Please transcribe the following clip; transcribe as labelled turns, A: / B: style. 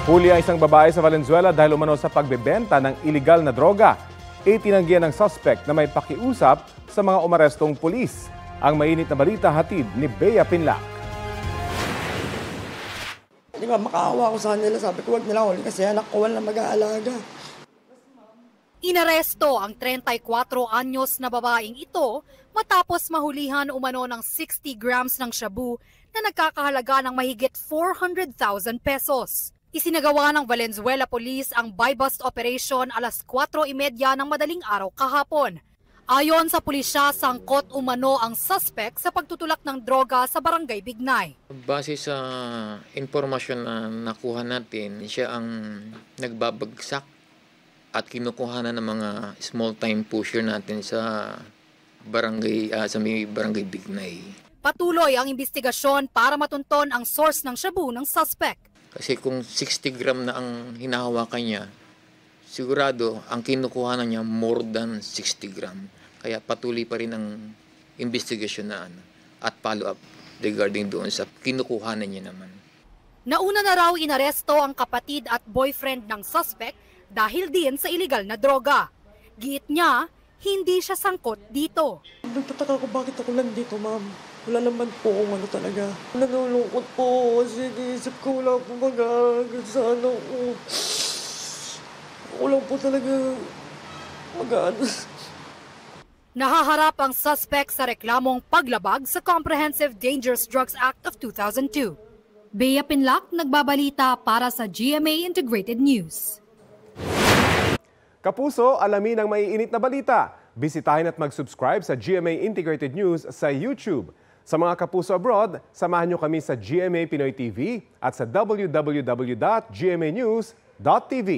A: Huli ang isang babae sa Valenzuela dahil umano sa pagbebenta ng iligal na droga. Itinanggihan ng suspect na may pakiusap sa mga umarestong pulis. Ang mainit na balita hatid ni Bea Pinlac.
B: Di ba, makaawa ko sa kanila. Sabi ko, huwag nila huli kasi anak ko wala mag-aalaga.
C: Inaresto ang 34 anyos na babaeng ito matapos mahulihan umano ng 60 grams ng shabu na nagkakahalaga ng mahigit 400,000 pesos. Isinagawa ng Valenzuela Police ang buy-bust operation alas 4:30 ng madaling araw kahapon. Ayon sa pulisya, sangkot umano ang suspect sa pagtutulak ng droga sa Barangay Bignay.
D: Base sa impormasyon na nakuha natin, siya ang nagbabagsak at kinukuhanan ng mga small-time pusher natin sa barangay, sa may Barangay Bignay.
C: Patuloy ang investigasyon para matunton ang source ng shabu ng suspect.
D: Kasi kung 60 gram na ang hinahawakan niya, sigurado ang kinukuhanan niya more than 60 gram. Kaya patuloy pa rin ang investigasyon na at follow-up regarding doon sa kinukuhanan niya naman.
C: Nauna na raw inaresto ang kapatid at boyfriend ng suspect dahil din sa iligal na droga. Giit niya, hindi siya sangkot dito.
B: Nagtataka ko bakit ako nandito, ma'am. Wala naman po kung ano talaga. Nalulungkot po kasi naisip ko wala po mag-aaral sa ano ko. Ako lang po talaga mag-aaral.
C: Nahaharap ang suspect sa reklamong paglabag sa Comprehensive Dangerous Drugs Act of 2002. Bea Pinlac, nagbabalita para sa GMA Integrated News.
A: Kapuso, alamin ang maiinit na balita. Bisitahin at mag-subscribe sa GMA Integrated News sa YouTube. Sa mga kapuso abroad, samahan nyo kami sa GMA Pinoy TV at sa www.gmanews.tv.